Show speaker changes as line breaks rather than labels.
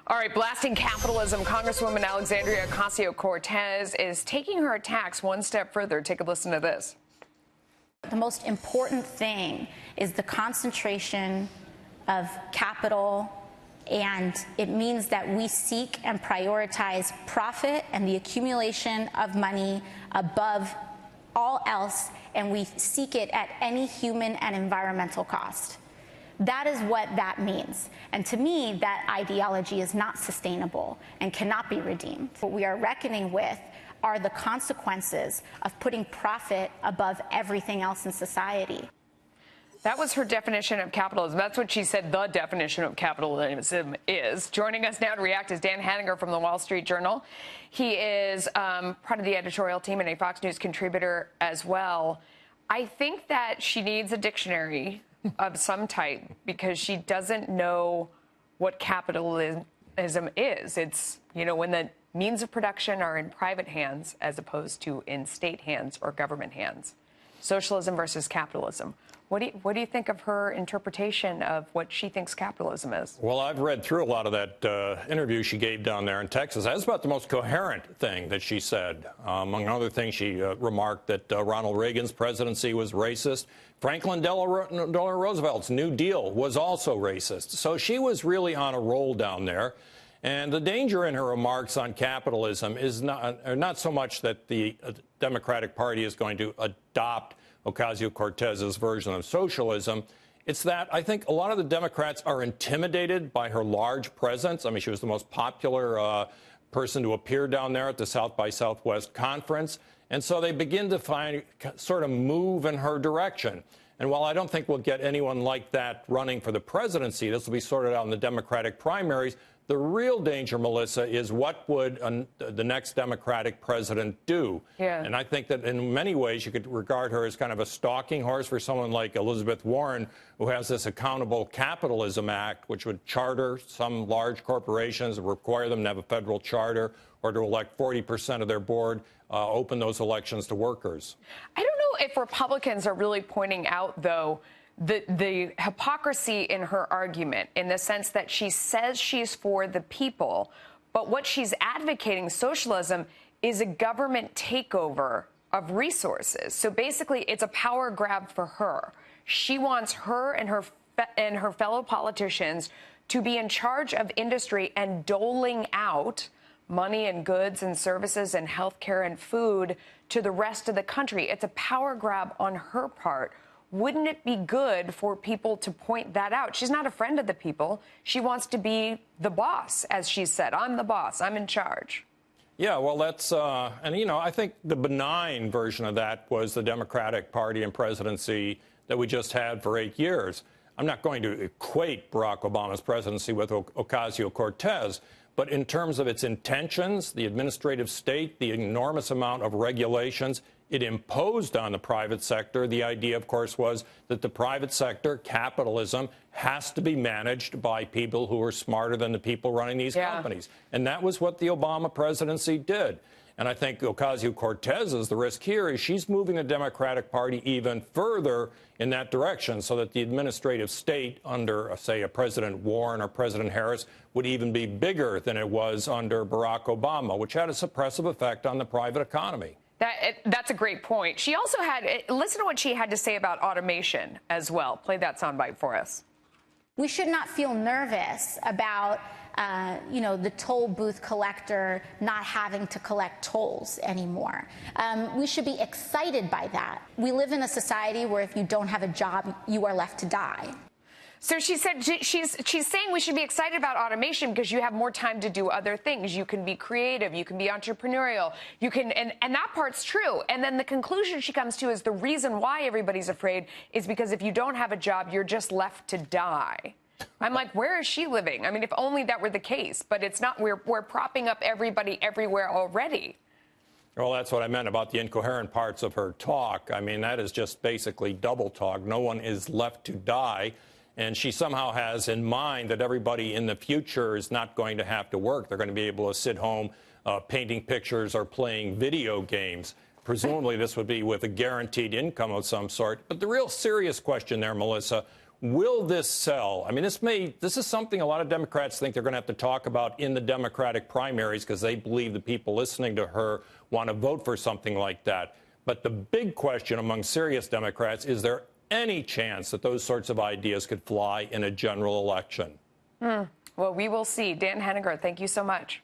All right, blasting capitalism, Congresswoman Alexandria Ocasio-Cortez is taking her attacks one step further. Take a listen to this.
The most important thing is the concentration of capital, and it means that we seek and prioritize profit and the accumulation of money above all else, and we seek it at any human and environmental cost. That is what that means. And to me, that ideology is not sustainable and cannot be redeemed. What we are reckoning with are the consequences of putting profit above everything else in society.
That was her definition of capitalism. That's what she said the definition of capitalism is. Joining us now to react is Dan Henninger from the Wall Street Journal. He is part of the editorial team and a Fox News contributor as well. I think that she needs a dictionary of some type because she doesn't know what capitalism is. It's, when the means of production are in private hands as opposed to in state hands or government hands. Socialism versus capitalism. What do you think of her interpretation of what she thinks capitalism is?
Well, I've read through a lot of that interview she gave down there in Texas. That's about the most coherent thing that she said. Among other things, she remarked that Ronald Reagan's presidency was racist. Franklin Delano Roosevelt's New Deal was also racist. So she was really on a roll down there. And the danger in her remarks on capitalism is not so much that the Democratic Party is going to adopt Ocasio-Cortez's version of socialism. It's that I think a lot of the Democrats are intimidated by her large presence. I mean, she was the most popular person to appear down there at the South by Southwest conference. And so they begin to sort of move in her direction. And while I don't think we'll get anyone like that running for the presidency, this will be sorted out in the Democratic primaries. The real danger, Melissa, is what would the next Democratic president do? Yeah. And I think that in many ways you could regard her as kind of a stalking horse for someone like Elizabeth Warren, who has this Accountable Capitalism Act, which would charter some large corporations, require them to have a federal charter, or to elect 40% of their board, open those elections to workers.
I don't know if Republicans are really pointing out, though, the hypocrisy in her argument, in the sense that she says she's for the people, but what she's advocating, socialism, is a government takeover of resources. So basically, it's a power grab for her. She wants her and her fellow politicians to be in charge of industry and doling out money and goods and services and health care and food to the rest of the country. It's a power grab on her part. Wouldn't it be good for people to point that out? She's not a friend of the people. She wants to be the boss, as she said. I'm the boss. I'm in charge.
Yeah, well, that's I think the benign version of that was the Democratic Party and presidency that we just had for 8 years. I'm not going to equate Barack Obama's presidency with Ocasio-Cortez, but in terms of its intentions, the administrative state, the enormous amount of regulations it imposed on the private sector, the idea, of course, was that the private sector, capitalism, has to be managed by people who are smarter than the people running these companies. And that was what the Obama presidency did. And I think Ocasio-Cortez, the risk here is she's moving the Democratic Party even further in that direction, so that the administrative state under, say, a President Warren or President Harris would even be bigger than it was under Barack Obama, which had a suppressive effect on the private economy.
That's a great point. She also listen to what she had to say about automation as well. Play that soundbite for us.
We should not feel nervous about, the toll booth collector not having to collect tolls anymore. We should be excited by that. We live in a society where if you don't have a job, you are left to die.
So she said she's saying we should be excited about automation because you have more time to do other things. You can be creative. You can be entrepreneurial. You can, and that part's true. And then the conclusion she comes to is the reason why everybody's afraid is because if you don't have a job, you're just left to die. I'm like, where is she living? I mean, if only that were the case. But it's not. We're propping up everybody everywhere already.
Well, that's what I meant about the incoherent parts of her talk. I mean, that is just basically double talk. No one is left to die. And she somehow has in mind that everybody in the future is not going to have to work. They're going to be able to sit home painting pictures or playing video games. Presumably, this would be with a guaranteed income of some sort. But the real serious question there, Melissa, Will this sell? I mean, this is something a lot of Democrats think they're going to have to talk about in the Democratic primaries because they believe the people listening to her want to vote for something like that. But the big question among serious Democrats, is there any chance that those sorts of ideas could fly in a general election?
Well, we will see. Dan Henniger, thank you so much.